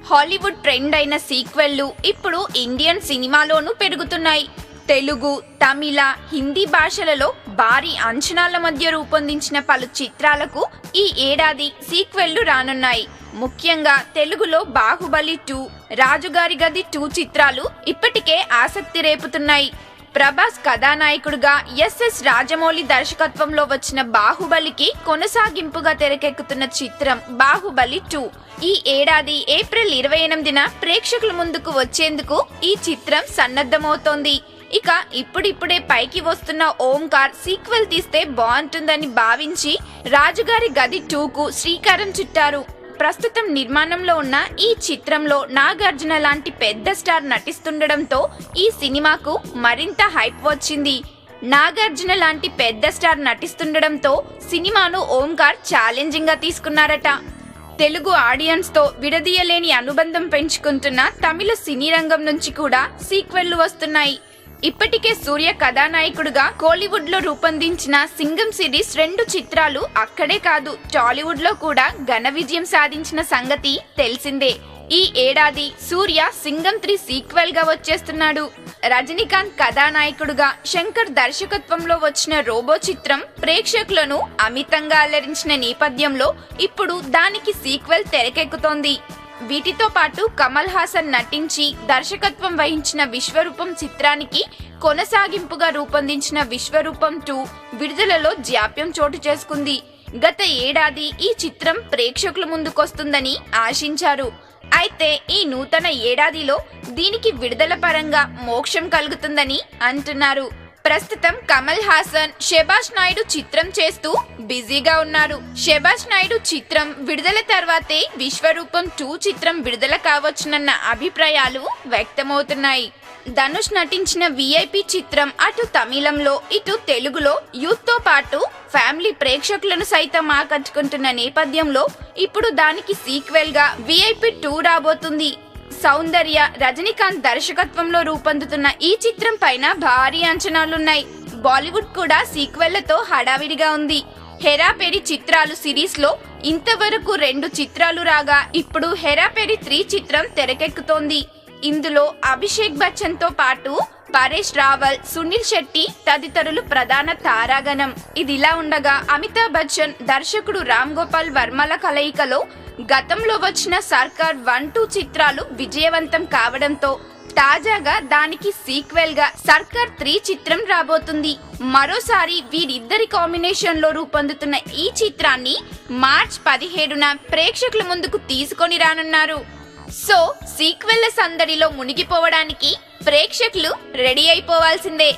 Hollywood trend అయిన సీక్వెల్లు ఇప్పుడు Indian సినిమాలోనూ పెరుగుతున్నాయి. తెలుగు, తమిళ, హిందీ భాషలలో భారీ అంచనాల మధ్య రూపొందించిన పలు చిత్రాలకు ఈ ఏడాది సీక్వెల్లు రానున్నాయి. ముఖ్యంగా తెలుగులో బాహుబలి 2, రాజుగారి గది 2 చిత్రాలు ఇప్పటికే ఆసక్తి రేపుతున్నాయి. ప్రభాస్ కథానాయకుడిగా ఎస్ఎస్ రాజమౌళి దర్శకత్వంలో వచ్చిన బాహుబలికి కొనసాగింపుగా తెరకెక్కుతున్న చిత్రం బాహుబలి 2 ఈ ఏడాది ఏప్రిల్ 28న ప్రేక్షకుల ముందుకు వచ్చేందుకు ఈ చిత్రం సన్నద్ధమవుతోంది. ఇక ఇప్పుడిప్పుడే పైకి వస్తున్న ఓంకార్ సీక్వెల్ తీస్తే బాగుంటుందని భావించి రాజుగారి గది 2కు శ్రీకారం చుట్టారు. ప్రస్తుతం నిర్మాణంలో ఉన్న ఈ చిత్రంలో నాగార్జున లాంటి పెద్ద స్టార్ నటిస్తుండడంతో ఈ సినిమాకు మరింత హైప్ వచ్చింది. నాగార్జున లాంటి పెద్ద స్టార్ నటిస్తుండడంతో సినిమాను ఓంకార్ ఛాలెంజింగ్ గా తీసుకున్నారట. తెలుగు ఆడియన్స్ తో విడదీయలేని అనుబంధం పెంచుకుంటున్న తమిళ సినీ రంగం నుంచి కూడా సీక్వెల్లు వస్తున్నాయి. ఇప్పటికే సూర్య కథానాయకుడుగా కోలీవుడ్ లో రూపొందించిన సింగం సిరీస్ 2 చిత్రాలు అక్కడే కాదు టాలీవుడ్ లో కూడా ఘన విజయం సాధించిన సంగతి తెలిసిందే. ఈ ఏడాది సూర్య సింగం 3 సీక్వెల్ గా వచ్చేస్తున్నాడు. రజనీకాంత్ కథానాయకుడుగా శంకర్ దర్శకత్వంలో వచ్చిన రోబో చిత్రం ప్రేక్షకులను అమితంగా అలరించిన నేపథ్యంలో ఇప్పుడు దానికి సీక్వెల్ తెరకెక్కుతోంది. వీటితో పాటు కమల్ హాసన్ నటించి దర్శకత్వం వహించిన విశ్వరూపం చిత్రానికి కొనసాగింపుగా రూపొందించిన విశ్వరూపం 2 విడుదలలో జాప్యం చోటు చేసుకుంది. గత ఏడాది ఈ చిత్రం ప్రేక్షకుల ముందుకొస్తుందని ఆశించారు. అయితే ఈ నూతన ఏడాదిలో దీనికి విడుదల పరంగా మోక్షం కలుగుతుందని అంటున్నారు. ప్రస్తుతం కమల్ హాసన్ శభాష్ నాయుడు చిత్రం చేస్తూ బిజీగా ఉన్నారు. శభాష్ నాయుడు చిత్రం విడుదల తర్వాతే విశ్వరూపం 2 చిత్రం విడుదల కావచ్చునన్న అభిప్రాయాలు వ్యక్తమవుతున్నాయి. ధనుష్ నటించిన విఐపి చిత్రం అటు తమిళంలో ఇటు తెలుగులో యూత్ తో పాటు ఫ్యామిలీ ప్రేక్షకులను సైతం ఆకట్టుకుంటున్న నేపథ్యంలో ఇప్పుడు దానికి సీక్వెల్ గా విఐపి 2 రాబోతుంది. సౌందర్య, రజనీకాంత్ దర్శకత్వంలో రూపొందుతున్న ఈ చిత్రం పైన భారీ అంచనాలున్నాయి. బాలీవుడ్ కూడా సీక్వెళ్లతో హడావిడిగా ఉంది. హెరాపెరి చిత్రాలు సిరీస్ లో ఇంతవరకు 2 చిత్రాలు రాగా ఇప్పుడు హెరాపెరి 3 చిత్రం తెరకెక్కుతోంది. ఇందులో అభిషేక్ బచ్చన్ తో పాటు పరేష్ రావల్, సునీల్ శెట్టి తదితరులు ప్రధాన తారాగణం. ఇదిలా ఉండగా అమితాబ్ బచ్చన్, దర్శకుడు రామ్ గోపాల్ వర్మల కలయికలో గతంలో వచ్చిన సర్కార్ 1, 2 చిత్రాలు విజయవంతం కావడంతో తాజాగా దానికి సీక్వెల్ గా సర్కార్ 3 చిత్రం రాబోతుంది. మరోసారి వీరిద్దరి కాంబినేషన్ లో రూపొందుతున్న ఈ చిత్రాన్ని మార్చ్ 17న ప్రేక్షకుల ముందుకు తీసుకొని రానున్నారు. సో సీక్వెల్ సందడిలో మునిగిపోవడానికి ప్రేక్షకులు రెడీ అయిపోవాల్సిందే.